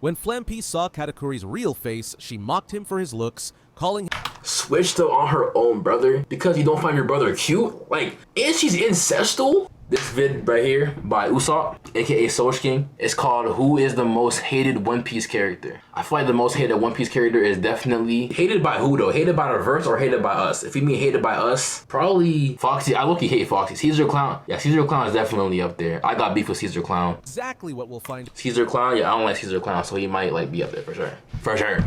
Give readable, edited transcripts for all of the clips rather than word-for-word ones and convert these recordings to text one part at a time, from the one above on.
When Flampé saw Katakuri's real face, she mocked him for his looks, calling switched her on her own brother because you don't find your brother cute? Like, and she's incestual? This vid right here by Usopp, aka Soul King, is called Who is the Most Hated One Piece Character? I feel like the most hated One Piece character is definitely hated by who though? Hated by the verse or hated by us? If you mean hated by us, probably Foxy. I low-key hate Foxy. Caesar Clown. Yeah, Caesar Clown is definitely up there. I got beef with Caesar Clown. exactly what we'll find. Caesar Clown, yeah, I don't like Caesar Clown, so he might like be up there for sure. For sure.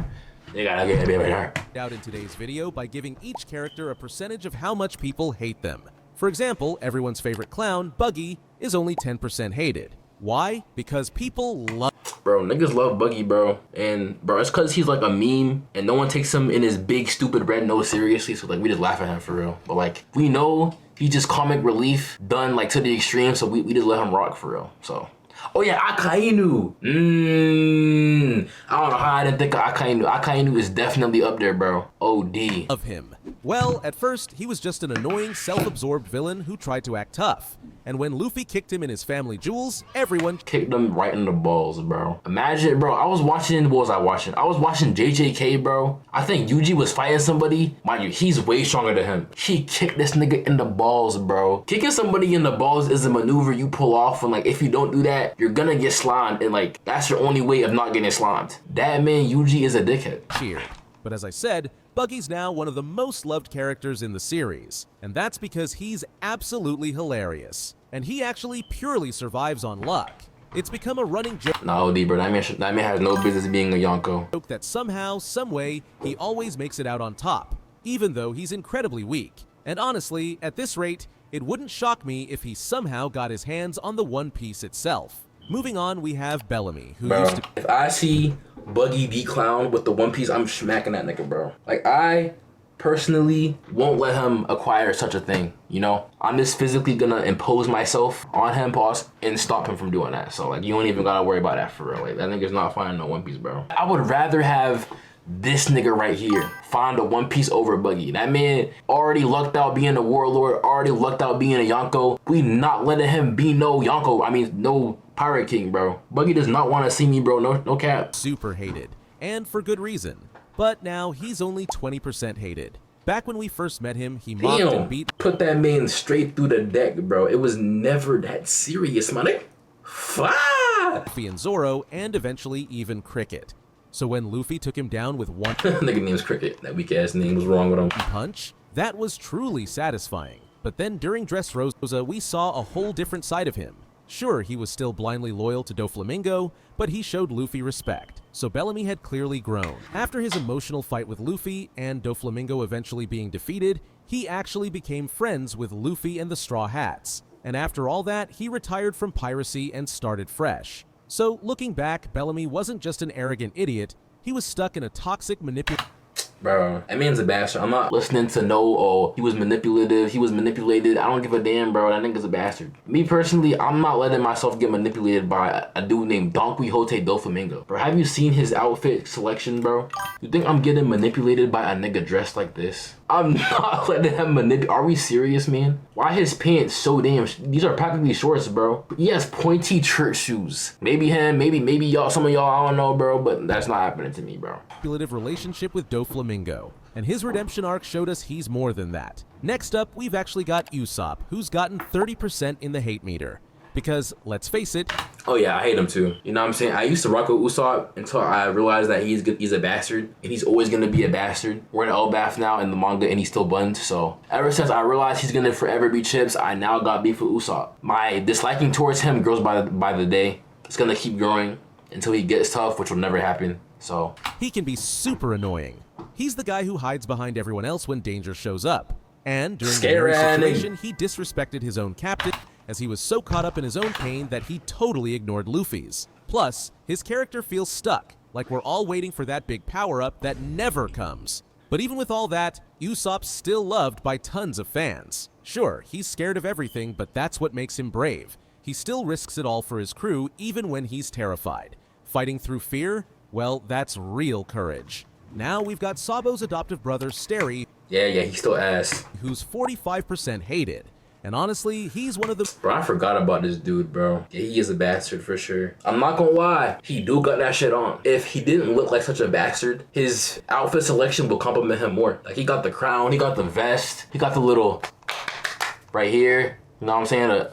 You gotta get it right Out in today's video by giving each character a percentage of how much people hate them. For example, everyone's favorite clown, Buggy, is only 10% hated. Why? Because people love... Bro, niggas love Buggy, bro. And, bro, it's because he's like a meme and no one takes him in his big, stupid red nose seriously. So, like, we just laugh at him for real. But, like, we know he's just comic relief done, like, to the extreme. So, we just let him rock for real. So... Oh yeah, Akainu. I don't know how I didn't think of Akainu. Akainu is definitely up there, bro. OD. Of him. Well, at first, he was just an annoying, self-absorbed villain who tried to act tough. And when Luffy kicked him in his family jewels, everyone kicked him right in the balls, bro. Imagine, bro, I was watching, what was I watching? I was watching JJK, bro. I think Yuji was fighting somebody. Mind you, he's way stronger than him. He kicked this nigga in the balls, bro. Kicking somebody in the balls is a maneuver you pull off, and like, if you don't do that, you're gonna get slimed, and like, that's your only way of not getting slimed. That man, Yuji, is a dickhead. Cheered. But as I said, Buggy's now one of the most loved characters in the series, and that's because he's absolutely hilarious. And he actually purely survives on luck. It's become a running joke. Nah, OD, bro, that man has no business being a Yonko. That somehow, someway, he always makes it out on top, even though he's incredibly weak. And honestly, at this rate, it wouldn't shock me if he somehow got his hands on the One Piece itself. Moving on, we have Bellamy, who used to... If I see Buggy the Clown with the One Piece, I'm smacking that nigga, bro. Like, I personally won't let him acquire such a thing, you know? I'm just physically gonna impose myself on him, pause, and stop him from doing that. So, like, you don't even gotta worry about that for real. Like, that nigga's not finding no One Piece, bro. I would rather have this nigga right here find a One Piece over Buggy. That man already lucked out being a warlord, already lucked out being a Yonko. We not letting him be no Yonko, I mean, no Pirate King, bro. Buggy does not want to see me, bro. No cap. Super hated, and for good reason. But now he's only 20% hated. Back when we first met him, he mocked and beat... Put that man straight through the deck, bro. It was never that serious, my nigga. Luffy and Zoro, and eventually even Cricket. So when Luffy took him down with one... Nigga name's Cricket. That weak ass name was wrong with him. ...punch, that was truly satisfying. But then during Dressrosa, we saw a whole different side of him. Sure, he was still blindly loyal to Doflamingo, but he showed Luffy respect, so Bellamy had clearly grown. After his emotional fight with Luffy, and Doflamingo eventually being defeated, he actually became friends with Luffy and the Straw Hats. And after all that, he retired from piracy and started fresh. So, looking back, Bellamy wasn't just an arrogant idiot, he was stuck in a toxic Bro, that man's a bastard. I'm not listening to he was manipulative, he was manipulated. I don't give a damn, bro. That nigga's a bastard. Me personally, I'm not letting myself get manipulated by a dude named Don Quixote Doflamingo. Bro, have you seen his outfit selection, bro? You think I'm getting manipulated by a nigga dressed like this? I'm not letting him manipulate. Are we serious, man? Why his pants so damn... These are practically shorts, bro. He has pointy church shoes. Maybe him, maybe y'all, some of y'all, I don't know, bro, but that's not happening to me, bro. Manipulative relationship with Doflamingo, and his redemption arc showed us he's more than that. Next up, we've actually got Usopp, who's gotten 30% in the hate meter. Because, let's face it... Oh yeah, I hate him too. You know what I'm saying? I used to rock with Usopp until I realized that he's a bastard. And he's always gonna be a bastard. We're in Elbaf now in the manga and he's still bunned. So, ever since I realized he's gonna forever be chips, I now got beef with Usopp. My disliking towards him grows by the day. It's gonna keep growing until he gets tough, which will never happen. So... He can be super annoying. He's the guy who hides behind everyone else when danger shows up. And during the situation, he disrespected his own captain, as he was so caught up in his own pain that he totally ignored Luffy's. Plus, his character feels stuck, like we're all waiting for that big power-up that never comes. But even with all that, Usopp's still loved by tons of fans. Sure, he's scared of everything, but that's what makes him brave. He still risks it all for his crew, even when he's terrified. Fighting through fear? Well, that's real courage. Now we've got Sabo's adoptive brother, Sterry. Yeah, he's still ass. Who's 45% hated. And honestly, he's one of the— Bro, I forgot about this dude, bro. Yeah, he is a bastard for sure. I'm not gonna lie, he do got that shit on. If he didn't look like such a bastard, his outfit selection will compliment him more. Like, he got the crown, he got the vest, he got the little right here, you know what I'm saying?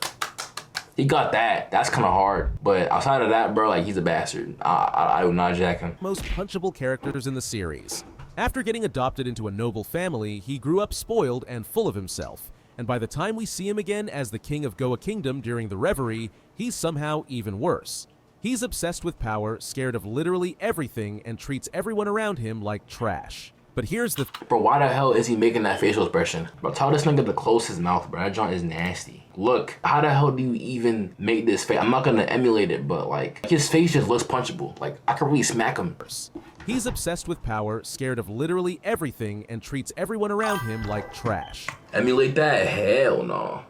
He got that. That's kind of hard. But outside of that, bro, like, he's a bastard. I would not jack him. Most punchable characters in the series. After getting adopted into a noble family, he grew up spoiled and full of himself. And by the time we see him again as the king of Goa Kingdom during the Reverie, he's somehow even worse. He's obsessed with power, scared of literally everything, and treats everyone around him like trash. But here's the— Bro, why the hell is he making that facial expression? Bro, tell this nigga to close his mouth, bro. That joint is nasty. Look, how the hell do you even make this face? I'm not gonna emulate it, but like, his face just looks punchable. Like, I could really smack him. He's obsessed with power, scared of literally everything, and treats everyone around him like trash. Emulate that? Hell no.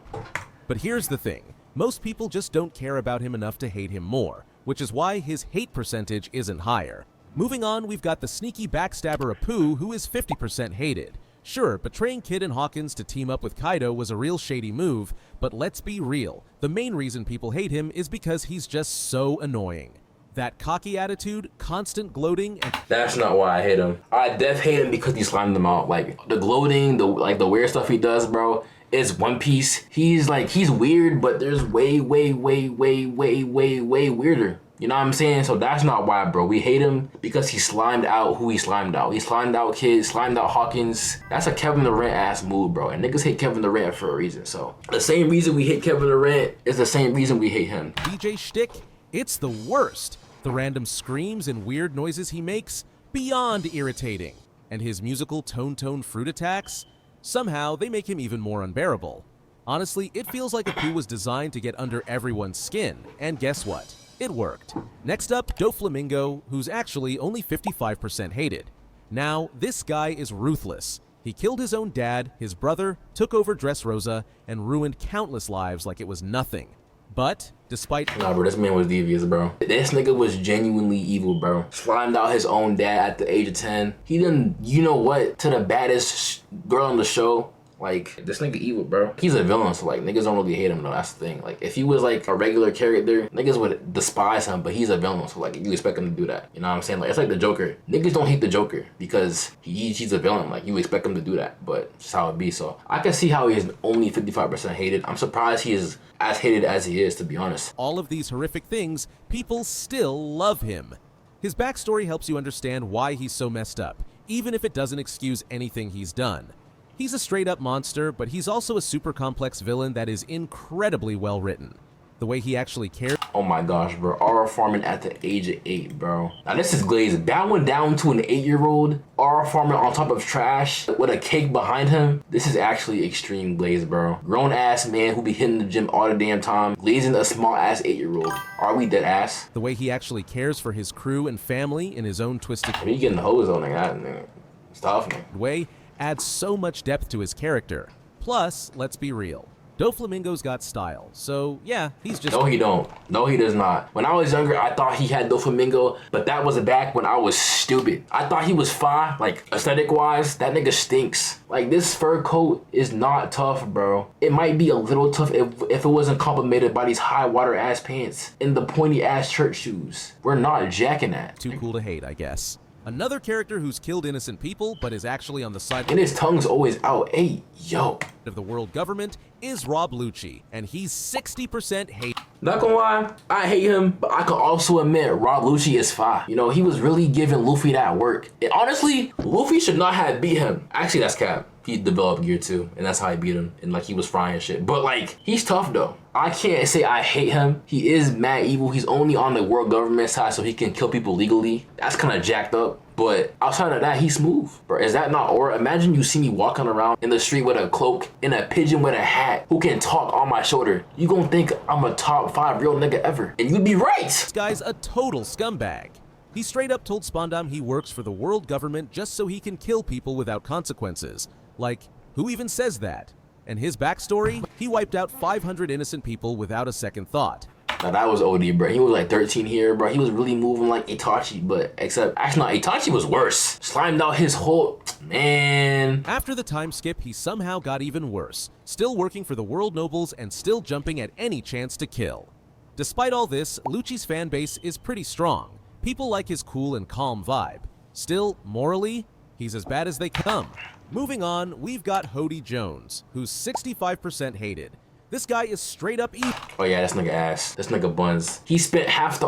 But here's the thing. Most people just don't care about him enough to hate him more, which is why his hate percentage isn't higher. Moving on, we've got the sneaky backstabber Apoo, who is 50% hated. Sure, betraying Kid and Hawkins to team up with Kaido was a real shady move, but let's be real. The main reason people hate him is because he's just so annoying. That cocky attitude, constant gloating, and— That's not why I hate him. I def hate him because he slimed them out. Like, the gloating, the weird stuff he does, bro, is One Piece. He's weird, but there's way weirder. You know what I'm saying? So that's not why, bro. We hate him because he slimed out who he slimed out. He slimed out Kid, slimed out Hawkins. That's a Kevin Durant ass move, bro. And niggas hate Kevin Durant for a reason. So the same reason we hate Kevin Durant is the same reason we hate him. DJ shtick, it's the worst. The random screams and weird noises he makes, beyond irritating. And his musical tone fruit attacks, somehow they make him even more unbearable. Honestly, it feels like Apoo was designed to get under everyone's skin, and guess what? It worked. Next up, Doflamingo, who's actually only 55% hated. Now, this guy is ruthless. He killed his own dad, his brother, took over Dressrosa, and ruined countless lives like it was nothing. But, despite— Nah, bro, this man was devious, bro. This nigga was genuinely evil, bro. Slimed out his own dad at the age of 10. He done, you know what, to the baddest girl on the show. Like, this nigga evil, bro. He's a villain, so like, niggas don't really hate him though, that's the thing. Like, if he was like a regular character, niggas would despise him, but he's a villain, so like, you expect him to do that. You know what I'm saying? Like, it's like the Joker. Niggas don't hate the Joker because he's a villain. Like, you expect him to do that, but it's how it be. So I can see how he's only 55% hated. I'm surprised he is as hated as he is, to be honest. All of these horrific things, people still love him. His backstory helps you understand why he's so messed up, even if it doesn't excuse anything he's done. He's a straight-up monster, but he's also a super complex villain that is incredibly well written. The way he actually cares— Oh my gosh, bro. R.R. Farming at the age of 8, bro. Now this is glazed. Bowing down to an 8-year-old. R.R. Farming on top of trash with a cake behind him. This is actually extreme glaze, bro. Grown-ass man who be hitting the gym all the damn time. Glazing a small-ass 8-year-old. Are we dead ass? The way he actually cares for his crew and family in his own twisted— I mean, you getting the hose on that. It's tough, man. way adds so much depth to his character. Plus, let's be real. Doflamingo's got style, so yeah, he's just— No, he don't. No, he does not. When I was younger, I thought he had Doflamingo, but that was back when I was stupid. I thought he was fine, like, aesthetic-wise. That nigga stinks. Like, this fur coat is not tough, bro. It might be a little tough if it wasn't complimented by these high-water-ass pants and the pointy-ass church shoes. We're not jacking that. too cool to hate, I guess. Another character who's killed innocent people, but is actually on the side— And his tongue's always out. Hey, yo. of the world government is Rob Lucci, and he's 60% hate. Not gonna lie, I hate him, but I can also admit Rob Lucci is fine. You know, he was really giving Luffy that work. And honestly, Luffy should not have beat him. Actually, that's cap. He developed gear too, and that's how he beat him. And like, he was frying shit. But like, he's tough though. I can't say I hate him. He is mad evil. He's only on the world government side so he can kill people legally. That's kind of jacked up. But outside of that, he's smooth. Bro, is that not aura? Imagine you see me walking around in the street with a cloak and a pigeon with a hat who can talk on my shoulder. You gonna think I'm a top 5 real nigga ever. And you'd be right. This guy's a total scumbag. He straight up told Spondam he works for the world government just so he can kill people without consequences. Like, who even says that? And his backstory? He wiped out 500 innocent people without a second thought. Now that was OD, bro. He was like 13 here, bro. He was really moving like Itachi, but except actually, no, Itachi was worse. Slimed out his whole man. After the time skip, he somehow got even worse, still working for the world nobles and still jumping at any chance to kill. Despite all this, Lucci's fan base is pretty strong. People like his cool and calm vibe. Still, morally, he's as bad as they come. Moving on, we've got Hody Jones, who's 65% hated. This guy is straight up evil. Oh yeah, this nigga ass. This nigga buns. He spent half the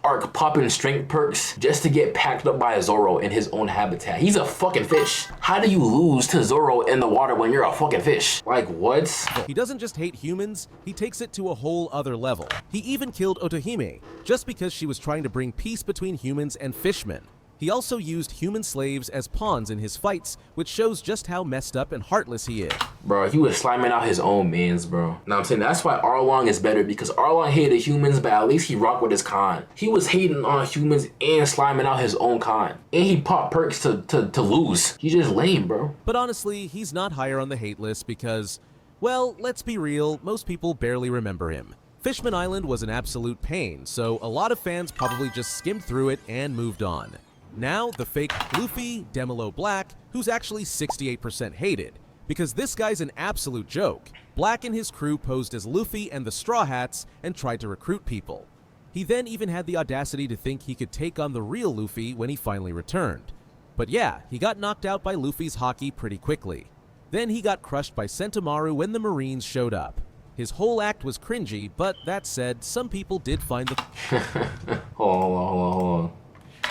arc popping strength perks just to get packed up by Zoro in his own habitat. He's a fucking fish. How do you lose to Zoro in the water when you're a fucking fish? Like, what? He doesn't just hate humans, he takes it to a whole other level. He even killed Otohime, just because she was trying to bring peace between humans and fishmen. He also used human slaves as pawns in his fights, which shows just how messed up and heartless he is. Bro, he was sliming out his own mans, bro. Now I'm saying that's why Arlong is better, because Arlong hated humans, but at least he rocked with his kind. He was hating on humans and sliming out his own kind. And he popped perks to lose. He's just lame, bro. But honestly, he's not higher on the hate list because, well, let's be real, most people barely remember him. Fishman Island was an absolute pain, so a lot of fans probably just skimmed through it and moved on. Now, the fake Luffy, Demolo Black, who's actually 68% hated, because this guy's an absolute joke. Black and his crew posed as Luffy and the Straw Hats and tried to recruit people. He then even had the audacity to think he could take on the real Luffy when he finally returned. But yeah, he got knocked out by Luffy's haki pretty quickly. Then he got crushed by Sentomaru when the Marines showed up. His whole act was cringy, but that said, some people did find the... Hold on.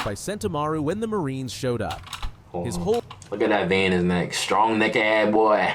By Sentomaru when the Marines showed up. His whole... Look at that vein in his neck. Strong neck ad boy.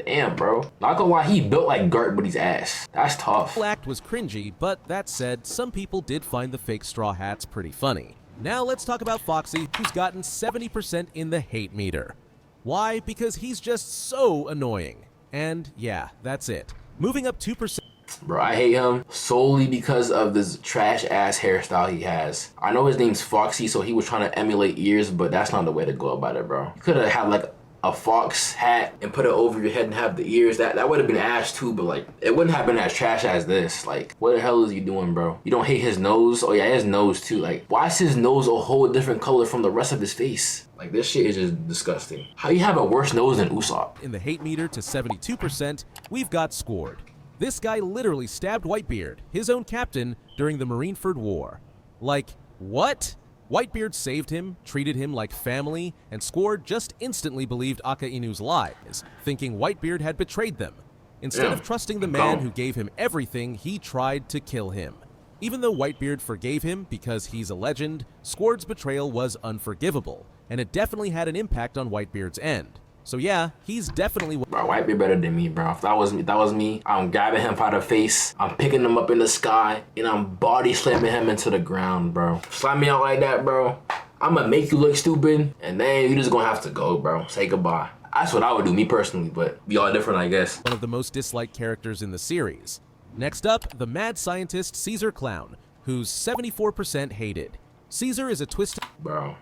Damn, bro. Not gonna lie, he built like Gert, but he's ass. That's tough. The act was cringy, but that said, some people did find the fake Straw Hats pretty funny. Now let's talk about Foxy, who's gotten 70% in the hate meter. Why? Because he's just so annoying. And yeah, that's it. Moving up 2%. Bro, I hate him solely because of this trash ass hairstyle he has. I know his name's Foxy, so he was trying to emulate ears, but that's not the way to go about it, bro. You could have had like a fox hat and put it over your head and have the ears. That would have been ash too, but like it wouldn't have been as trash as this. Like, what the hell is he doing, bro? You don't hate his nose? Oh yeah, his nose too. Like, why is his nose a whole different color from the rest of his face? Like, this shit is just disgusting. How you have a worse nose than Usopp? In the hate meter to 72%, we've got Scored. This guy literally stabbed Whitebeard, his own captain, during the Marineford War. Like, what? Whitebeard saved him, treated him like family, and Scored just instantly believed Akainu's lies, thinking Whitebeard had betrayed them. Instead of trusting the man who gave him everything, he tried to kill him. Even though Whitebeard forgave him because he's a legend, Scored's betrayal was unforgivable, and it definitely had an impact on Whitebeard's end. So yeah, he's definitely... Bro, Whitebeard better than me, bro. If that was me, I'm grabbing him by the face, I'm picking him up in the sky, and I'm body slamming him into the ground, bro. Slap me out like that, bro. I'm gonna make you look stupid, and then you just gonna have to go, bro. Say goodbye. That's what I would do, me personally, but we all different, I guess. One of the most disliked characters in the series. Next up, the mad scientist Caesar Clown, who's 74% hated. Caesar is a twisted... Bro.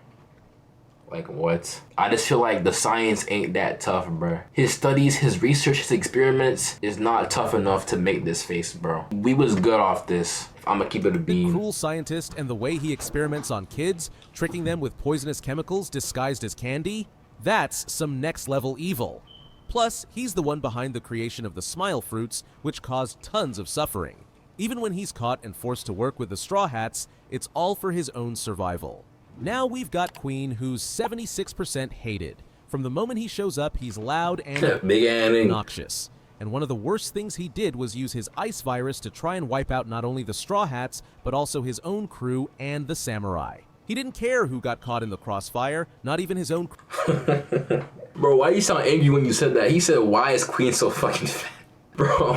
Like, what? I just feel like the science ain't that tough, bro. His studies, his research, his experiments is not tough enough to make this face, bro. We was good off this. I'm gonna keep it a bean. Cruel scientist, and the way he experiments on kids, tricking them with poisonous chemicals disguised as candy, that's some next level evil. Plus, he's the one behind the creation of the smile fruits, which caused tons of suffering. Even when he's caught and forced to work with the Straw Hats, it's all for his own survival. Now we've got Queen, who's 76% hated. From the moment he shows up, he's loud and obnoxious. And one of the worst things he did was use his ice virus to try and wipe out not only the Straw Hats, but also his own crew and the samurai. He didn't care who got caught in the crossfire, not even his own crew. Bro, why you sound angry when you said that? He said, why is Queen so fucking fat? Bro,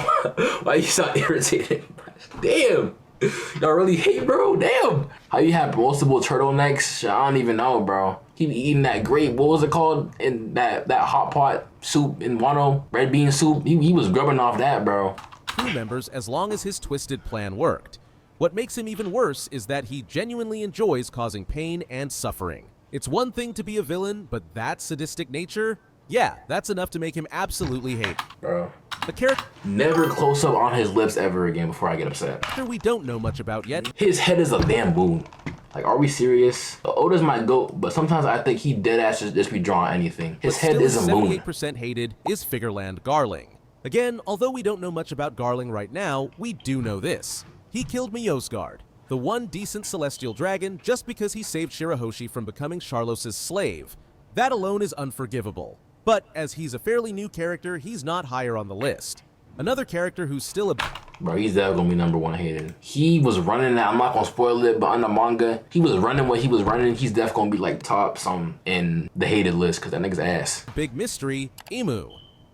why you sound irritated? Damn. Y'all really hate, bro? Damn. How you have multiple turtlenecks? I don't even know, bro. He be eating that great, what was it called? In that hot pot soup in Wano, red bean soup. He was grubbing off that, bro. Crew members as long as his twisted plan worked. What makes him even worse is that he genuinely enjoys causing pain and suffering. It's one thing to be a villain, but that sadistic nature? Yeah, that's enough to make him absolutely hate. Bro, A character Never close up on his lips ever again before I get upset. we don't know much about yet. His head is a bamboo. Like, are we serious? Oda's my goat, but sometimes I think he dead ass just be drawing anything. His head is a moon. 78% hated is Figarland Garling. Again, although we don't know much about Garling right now, we do know this. He killed Miosgard, the one decent celestial dragon, just because he saved Shirahoshi from becoming Sharlos' slave. That alone is unforgivable. But as he's a fairly new character, he's not higher on the list. Another character who's still a... Bro, he's definitely gonna be #1 hated. He was running that, I'm not gonna spoil it, but on the manga, he was running what he was running. He's definitely gonna be like top some in the hated list, because that nigga's ass. big mystery, Emu.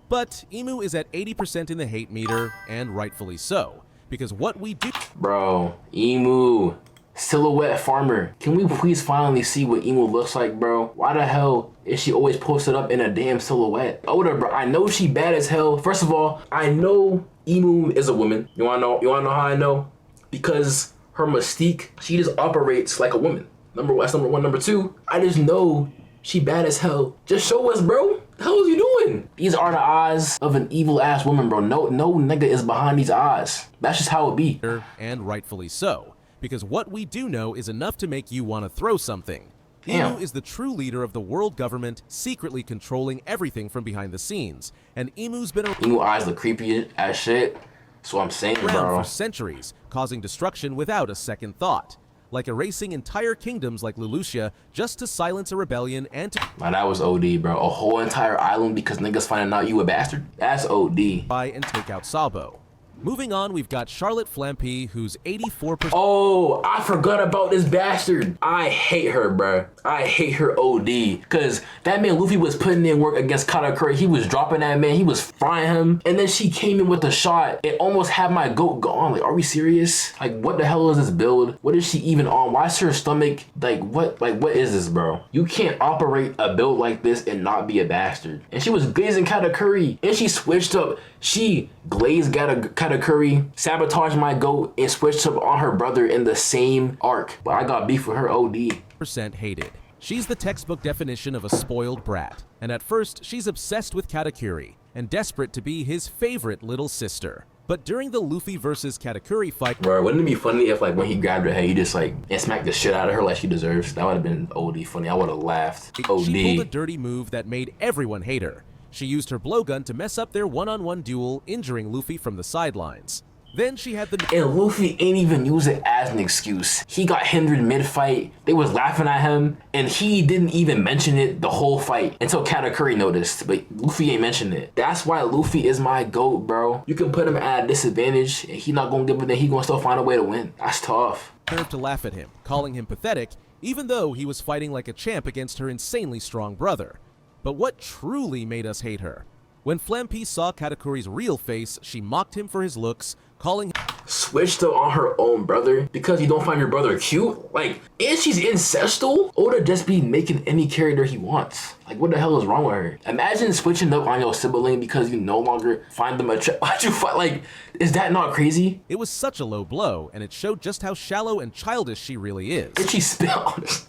But Emu is at 80% in the hate meter, and rightfully so. Because what we do... Bro, Emu. Silhouette farmer. Can we please finally see what Emu looks like, bro? Why the hell is she always posted up in a damn silhouette? Oda, bro, I know she bad as hell. First of all, I know Emu is a woman. You wanna know how I know? Because her mystique, she just operates like a woman. That's number one. Number two, I just know she bad as hell. Just show us, bro. The hell is you doing? These are the eyes of an evil ass woman, bro. No nigga is behind these eyes. That's just how it be. And rightfully so. Because what we do know is enough to make you want to throw something. Damn. Emu is the true leader of the world government, secretly controlling everything from behind the scenes. And Emu's been Emu eyes look creepy as shit. So I'm saying, around bro. for centuries, causing destruction without a second thought. Like erasing entire kingdoms like Lelouchia just to silence a rebellion and to Man, that was OD, bro. A whole entire island because niggas finding out you a bastard? That's OD. buy and take out Sabo. Moving on, we've got Charlotte Flampé, who's 84%. Oh, I forgot about this bastard. I hate her, bro. I hate her OD. Because that man Luffy was putting in work against Katakuri. He was dropping that man. He was frying him. And then she came in with a shot. It almost had my goat gone. Like, are we serious? Like, what the hell is this build? What is she even on? Why is her stomach? Like, what is this, bro? You can't operate a build like this and not be a bastard. And she was glazing Katakuri. And she switched up. She glazed Katakuri, sabotaged my goat, and switched up on her brother in the same arc. But I got beef with her OD. % hated. She's the textbook definition of a spoiled brat. And at first, she's obsessed with Katakuri and desperate to be his favorite little sister. But during the Luffy versus Katakuri fight, Bro, wouldn't it be funny if, like, when he grabbed her head, he just, like, and smacked the shit out of her like she deserves? That would have been OD funny. I would have laughed. OD. she pulled a dirty move that made everyone hate her. She used her blowgun to mess up their one-on-one duel, injuring Luffy from the sidelines. Then she had the... And Luffy ain't even use it as an excuse. He got hindered mid-fight. They was laughing at him, and he didn't even mention it the whole fight until Katakuri noticed, but Luffy ain't mentioned it. That's why Luffy is my GOAT, bro. You can put him at a disadvantage, and he not gonna give it, then he gonna still find a way to win. That's tough. nerve to laugh at him, calling him pathetic, even though he was fighting like a champ against her insanely strong brother. But what truly made us hate her? When Flampé saw Katakuri's real face, she mocked him for his looks, calling him Switched up on her own brother because you don't find your brother cute? Like, and she's incestal? Oda just be making any character he wants. Like, what the hell is wrong with her? Imagine switching up on your sibling because you no longer find them attractive. Why'd you fight? Like, is that not crazy? It was such a low blow, and it showed just how shallow and childish she really is. And she spit on this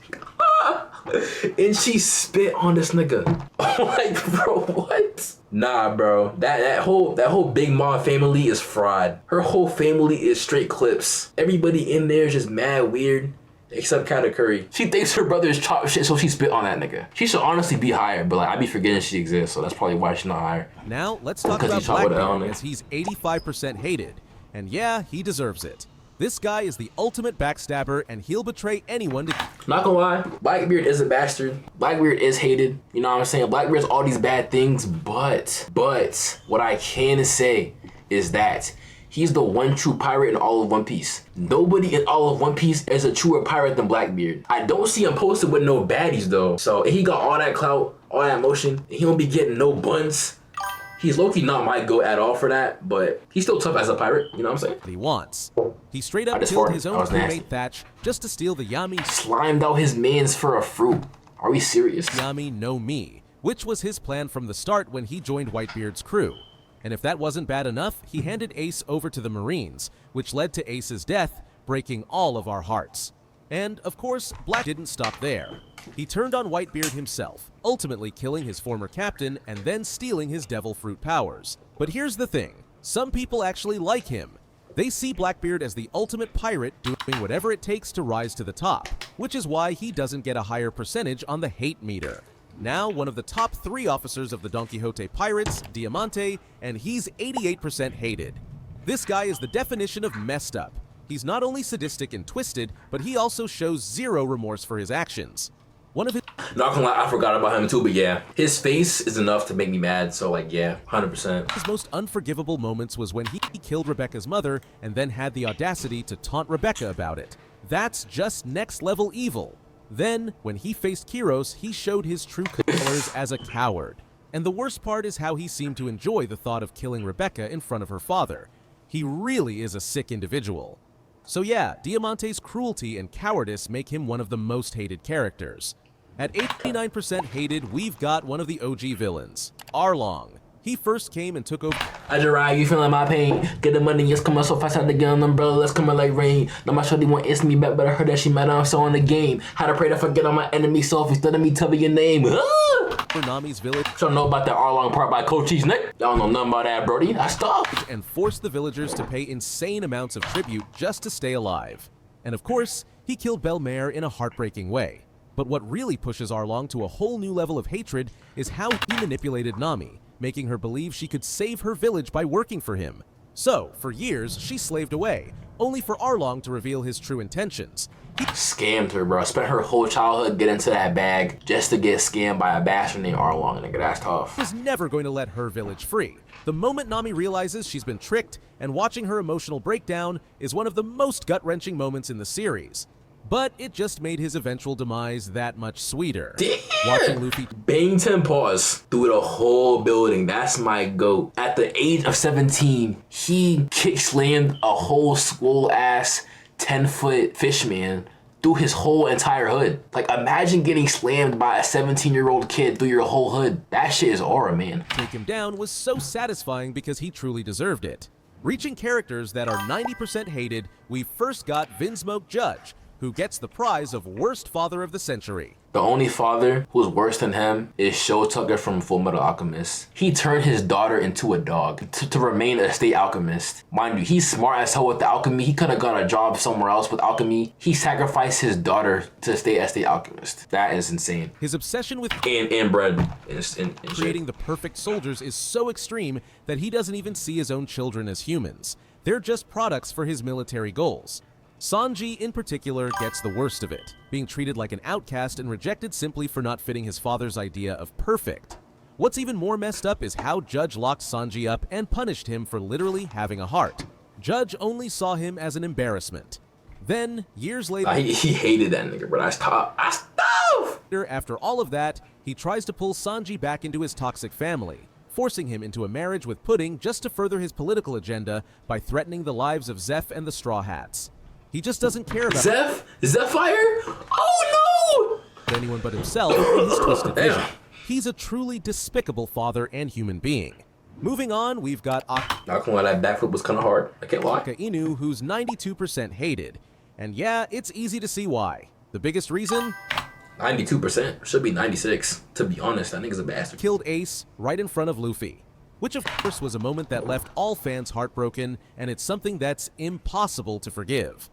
and she spit on this nigga. Like, bro, what? Nah, bro. That whole Big Mom family is fraud. Her whole family is straight clips. Everybody in there is just mad weird. Except Katakuri. She thinks her brother is chop shit, so she spit on that nigga. She should honestly be higher, but like I be forgetting she exists, so that's probably why she's not higher. Now, let's talk about Blackbeard, as he's 85% hated. And yeah, he deserves it. This guy is the ultimate backstabber, and he'll betray anyone to... Not gonna lie, Blackbeard is a bastard. Blackbeard is hated. You know what I'm saying? Blackbeard's all these bad things, but what I can say is that he's the one true pirate in all of One Piece. Nobody in all of One Piece is a truer pirate than Blackbeard. I don't see him posted with no baddies though. So he got all that clout, all that motion, and he don't be getting no buns. He's low-key not my GOAT at all for that, but he's still tough as a pirate, you know what I'm saying? He wants. He straight up killed his own crewmate Thatch just to steal the Yami... Slimed out his mans for a fruit. Are we serious? Yami no Mi, which was his plan from the start when he joined Whitebeard's crew. And if that wasn't bad enough, he handed Ace over to the Marines, which led to Ace's death, breaking all of our hearts. And, of course, Black didn't stop there. He turned on Whitebeard himself, ultimately killing his former captain and then stealing his devil fruit powers. But here's the thing, some people actually like him. They see Blackbeard as the ultimate pirate doing whatever it takes to rise to the top, which is why he doesn't get a higher percentage on the hate meter. Now one of the top 3 officers of the Don Quixote pirates, Diamante, and he's 88% hated. This guy is the definition of messed up. He's not only sadistic and twisted, but he also shows zero remorse for his actions. One of his— Not gonna lie, I forgot about him too, but yeah. His face is enough to make me mad, so like, yeah, 100%. His most unforgivable moments was when he killed Rebecca's mother and then had the audacity to taunt Rebecca about it. That's just next level evil. Then, when he faced Kiros, he showed his true colors as a coward. And the worst part is how he seemed to enjoy the thought of killing Rebecca in front of her father. He really is a sick individual. So yeah, Diamante's cruelty and cowardice make him one of the most hated characters. At 89% hated, we've got one of the OG villains, Arlong. He first came and took over— I just ride, you feeling my pain. Get the money, yes, come on so fast, had to get on the umbrella, let's come out like rain. Now my shorty want instant me back, but I heard that she mad, I'm so on the game. How to pray to forget all my enemies, so if instead of me tell me your name. For Nami's village. Y'all know about that Arlong part by Coach Cheese, Nick? Y'all know nothing about that, Brody. That's tough. And forced the villagers to pay insane amounts of tribute just to stay alive. And of course, he killed Bellamy in a heartbreaking way. But what really pushes Arlong to a whole new level of hatred is how he manipulated Nami, making her believe she could save her village by working for him. So, for years, she slaved away, only for Arlong to reveal his true intentions. He scammed her, bro. Spent her whole childhood getting into that bag just to get scammed by a bastard named Arlong, nigga. That's tough. Was never going to let her village free. The moment Nami realizes she's been tricked, and watching her emotional breakdown is one of the most gut-wrenching moments in the series. But it just made his eventual demise that much sweeter. Damn. Watching Luffy bang 10 paws through the whole building. That's my goat. At the age of 17, he kick-slammed a whole swole-ass 10-foot fishman through his whole entire hood. Like, imagine getting slammed by a 17-year-old kid through your whole hood. That shit is aura, man. Take him down was so satisfying because he truly deserved it. Reaching characters that are 90% hated, we first got Vinsmoke Judge, who gets the prize of Worst Father of the Century. The only father who's worse than him is Show Tucker from Fullmetal Alchemist. He turned his daughter into a dog to remain a state alchemist. Mind you, he's smart as hell with the alchemy. He could have got a job somewhere else with alchemy. He sacrificed his daughter to stay a state alchemist. That is insane. His obsession with inbred and creating the perfect soldiers is so extreme that he doesn't even see his own children as humans. They're just products for his military goals. Sanji, in particular, gets the worst of it, being treated like an outcast and rejected simply for not fitting his father's idea of perfect. What's even more messed up is how Judge locked Sanji up and punished him for literally having a heart. Judge only saw him as an embarrassment. Then, years later— he hated that nigga, bro. That's tough. That's tough! After all of that, he tries to pull Sanji back into his toxic family, forcing him into a marriage with Pudding just to further his political agenda by threatening the lives of Zeph and the Straw Hats. He just doesn't care about Zephyr? Oh no! Anyone but himself and his twisted vision. He's a truly despicable father and human being. Moving on, we've got Not gonna lie, that backflip was kind of hard. I can't lie. Akainu, who's 92% hated. And yeah, it's easy to see why. The biggest reason? 92%. Should be 96. To be honest, that nigga's a bastard. Killed Ace right in front of Luffy. Which of course was a moment that left all fans heartbroken, and it's something that's impossible to forgive.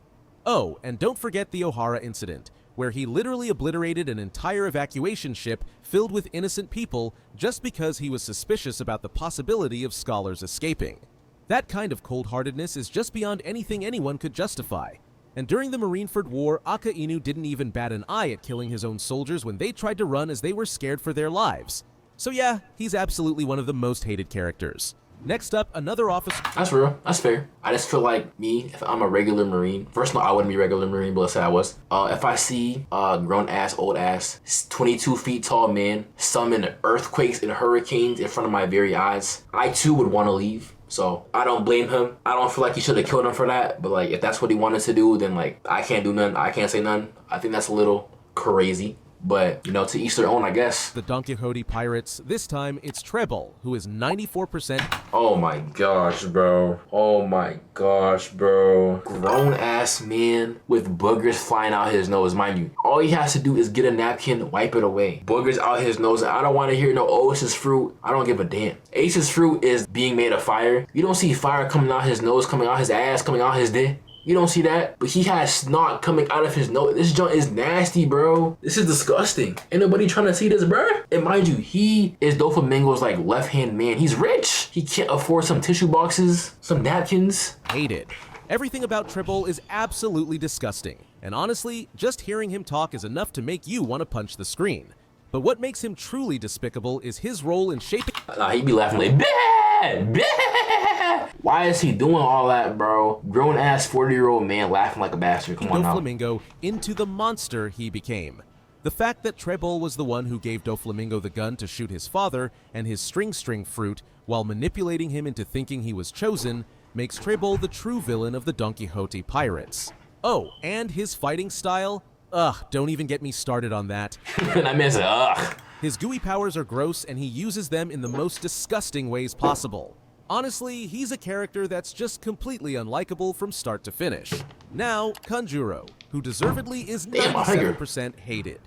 Oh, and don't forget the Ohara incident, where he literally obliterated an entire evacuation ship filled with innocent people just because he was suspicious about the possibility of scholars escaping. That kind of cold-heartedness is just beyond anything anyone could justify. And during the Marineford War, Akainu didn't even bat an eye at killing his own soldiers when they tried to run as they were scared for their lives. So yeah, he's absolutely one of the most hated characters. Next up, another officer— That's real. That's fair. I just feel like me, if I'm a regular Marine, first of all, I wouldn't be a regular Marine, but let's say I was. If I see a grown-ass, old-ass, 22 feet tall man summon earthquakes and hurricanes in front of my very eyes, I too would want to leave. So I don't blame him. I don't feel like he should have killed him for that, but like if that's what he wanted to do, then like I can't do nothing. I can't say nothing. I think that's a little crazy. But, you know, to each their own, I guess. The Don Quixote pirates, this time it's Trebol, who is 94%. Oh my gosh, bro. Oh my gosh, bro. Grown-ass man with boogers flying out his nose. Mind you, all he has to do is get a napkin, wipe it away. Boogers out his nose. I don't want to hear no, oh, it's his fruit. I don't give a damn. Ace's fruit is being made of fire. You don't see fire coming out his nose, coming out his ass, coming out his dick. You don't see that, but he has snot coming out of his nose. This joint is nasty, bro. This is disgusting. Ain't nobody trying to see this, bro. And mind you, he is Doflamingo's like left-hand man. He's rich. He can't afford some tissue boxes, some napkins. Hate it. Everything about Trebol is absolutely disgusting. And honestly, just hearing him talk is enough to make you want to punch the screen. But what makes him truly despicable is his role in shaping— Nah, he be laughing like, bah, bah. Why is he doing all that, bro? Grown-ass 40-year-old man laughing like a bastard. Come on now. Doflamingo into the monster he became. The fact that Trebol was the one who gave Doflamingo the gun to shoot his father and his string fruit while manipulating him into thinking he was chosen makes Trebol the true villain of the Don Quixote pirates. Oh, and his fighting style? Ugh, don't even get me started on that. And I miss it, ugh. His gooey powers are gross and he uses them in the most disgusting ways possible. Honestly, he's a character that's just completely unlikable from start to finish. Now, Kanjuro, who deservedly is 97% hated.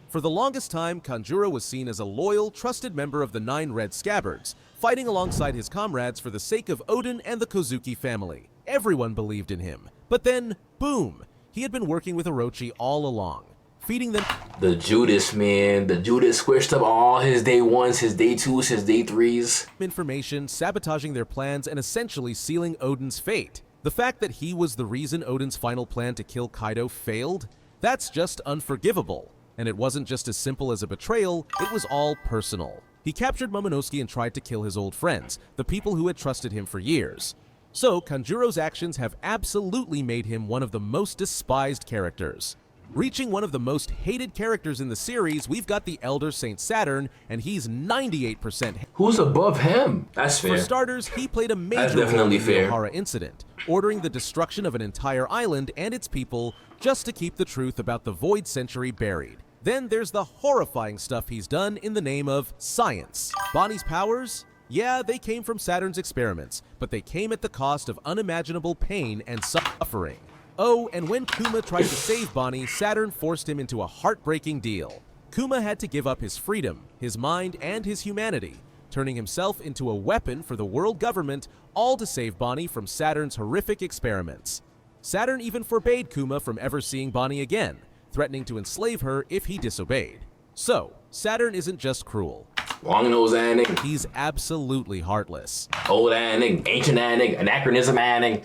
For the longest time, Kanjuro was seen as a loyal, trusted member of the 9 Red Scabbards, fighting alongside his comrades for the sake of Oden and the Kozuki family. Everyone believed in him. But then, boom, he had been working with Orochi all along, feeding them— The Judas, man. The Judas squished up all his day 1s, his day 2s, his day 3s. Information, sabotaging their plans, and essentially sealing Oden's fate. The fact that he was the reason Oden's final plan to kill Kaido failed? That's just unforgivable. And it wasn't just as simple as a betrayal, it was all personal. He captured Momonosuke and tried to kill his old friends, the people who had trusted him for years. So, Kanjuro's actions have absolutely made him one of the most despised characters. Reaching one of the most hated characters in the series, we've got the Elder Saint Saturn, and he's 98%. Who's above him? That's fair. For starters, he played a major That's definitely role in the fair. Ohara incident, ordering the destruction of an entire island and its people just to keep the truth about the Void Century buried. Then there's the horrifying stuff he's done in the name of science. Bonnie's powers? Yeah, they came from Saturn's experiments, but they came at the cost of unimaginable pain and suffering. Oh, and when Kuma tried to save Bonnie, Saturn forced him into a heartbreaking deal. Kuma had to give up his freedom, his mind, and his humanity, turning himself into a weapon for the world government, all to save Bonnie from Saturn's horrific experiments. Saturn even forbade Kuma from ever seeing Bonnie again, threatening to enslave her if he disobeyed. So, Saturn isn't just cruel. Long-nosed ass nigga. He's absolutely heartless. Old ass nigga. Ancient ass nigga. Anachronism ass nigga.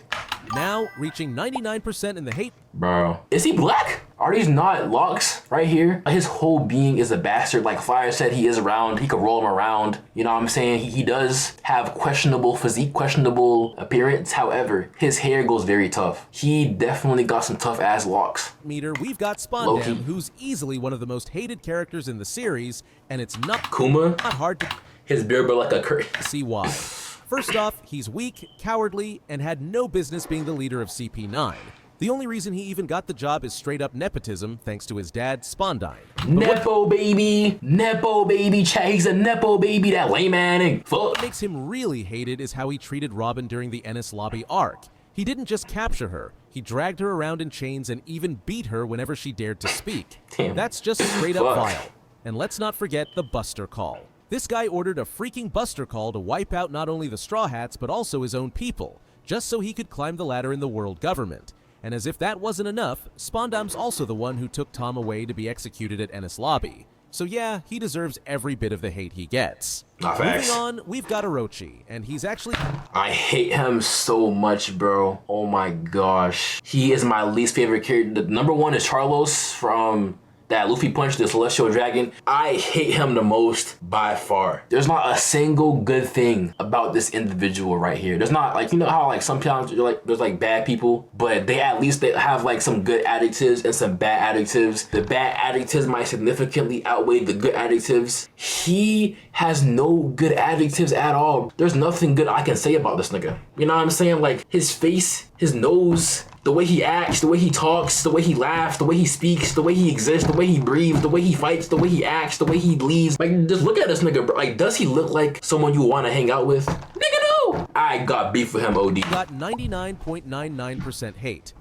Now, reaching 99% in the hate— Bro, is he black? Are these not locks right here? His whole being is a bastard. Like Fire said, he is round. He could roll him around. You know what I'm saying? He does have questionable physique, questionable appearance. However, his hair goes very tough. He definitely got some tough ass locks. Meter, we've got Spondam, who's easily one of the most hated characters in the series, and it's not Kuma? hard to His beard but like a curtain. see why. First off, he's weak, cowardly, and had no business being the leader of CP9. The only reason he even got the job is straight up nepotism, thanks to his dad, Spondine. Nepo baby! Nepo baby! He's a Nepo baby, that lame man. Fuck. What makes him really hated is how he treated Robin during the Ennis Lobby arc. He didn't just capture her, he dragged her around in chains and even beat her whenever she dared to speak. Damn. That's just straight up Fuck. vile. And let's not forget the Buster Call. This guy ordered a freaking Buster Call to wipe out not only the Straw Hats but also his own people, just so he could climb the ladder in the world government. And as if that wasn't enough, Spondam's also the one who took Tom away to be executed at Ennis Lobby. So yeah, he deserves every bit of the hate he gets. Not facts. Moving on, we've got Orochi, and he's actually— I hate him so much, bro. Oh my gosh. He is my least favorite character. The number one is Charlos from that Luffy punched the Celestial Dragon. I hate him the most by far. There's not a single good thing about this individual right here. There's not, like, you know how like some times there's like bad people, but they have like some good adjectives and some bad adjectives. The bad adjectives might significantly outweigh the good adjectives. He has no good adjectives at all. There's nothing good I can say about this nigga. You know what I'm saying? Like, his face his nose, the way he acts, the way he talks, the way he laughs, the way he speaks, the way he exists, the way he breathes, the way he fights, the way he acts, the way he leaves. Like, just look at this nigga, bro. Like, does he look like someone you want to hang out with? Nigga, no! I got beef with him, OD. Got 99.99% hate.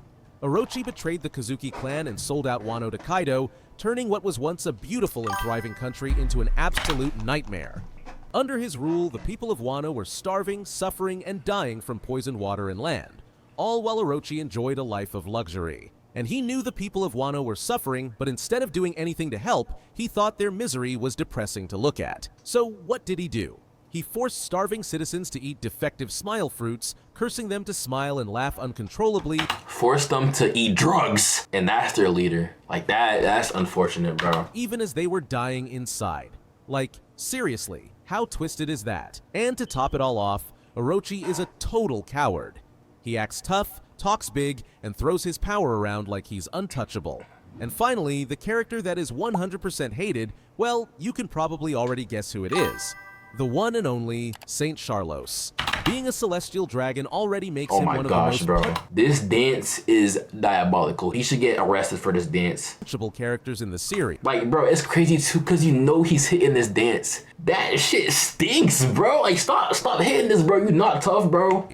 Orochi betrayed the Kozuki clan and sold out Wano to Kaido, turning what was once a beautiful and thriving country into an absolute nightmare. Under his rule, the people of Wano were starving, suffering, and dying from poisoned water and land, all while Orochi enjoyed a life of luxury. And he knew the people of Wano were suffering, but instead of doing anything to help, he thought their misery was depressing to look at. So what did he do? He forced starving citizens to eat defective smile fruits, cursing them to smile and laugh uncontrollably. Forced them to eat drugs, and that's their leader. Like, that's unfortunate, bro. Even as they were dying inside. Like, seriously, how twisted is that? And to top it all off, Orochi is a total coward. He acts tough, talks big, and throws his power around like he's untouchable. And finally, the character that is 100% hated, well, you can probably already guess who it is. The one and only Saint Charlos. Being a celestial dragon already makes him one of the most This dance is diabolical. He should get arrested for this dance. punchable characters in the series. Like, bro, it's crazy too, because you know he's hitting this dance. That shit stinks, bro. Like, stop hitting this, bro. You not tough, bro.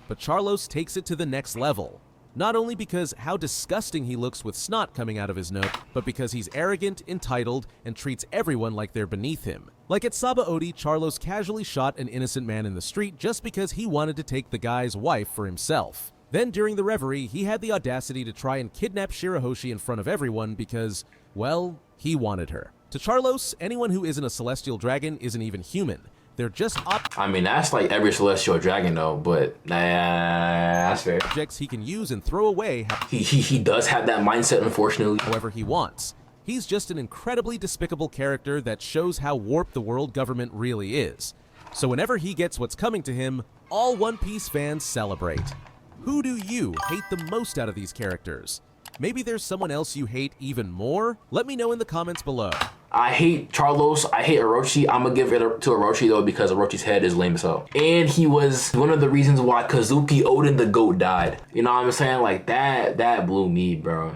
But Charlos takes it to the next level. Not only because how disgusting he looks with snot coming out of his nose, but because he's arrogant, entitled, and treats everyone like they're beneath him. Like at Sabaody, Charlos casually shot an innocent man in the street just because he wanted to take the guy's wife for himself. Then during the reverie, he had the audacity to try and kidnap Shirahoshi in front of everyone because, well, he wanted her. To Charlos, anyone who isn't a celestial dragon isn't even human. They're just I mean, that's like every celestial dragon though, but nah, that's fair. Objects he can use and throw away. He does have that mindset, unfortunately. However he wants. He's just an incredibly despicable character that shows how warped the world government really is. So whenever he gets what's coming to him, all One Piece fans celebrate. Who do you hate the most out of these characters? Maybe there's someone else you hate even more? Let me know in the comments below. I hate Charlos, I hate Orochi. I'm gonna give it to Orochi though because Orochi's head is lame as hell. And he was one of the reasons why Kozuki Oden the GOAT died. You know what I'm saying? Like that blew me, bro.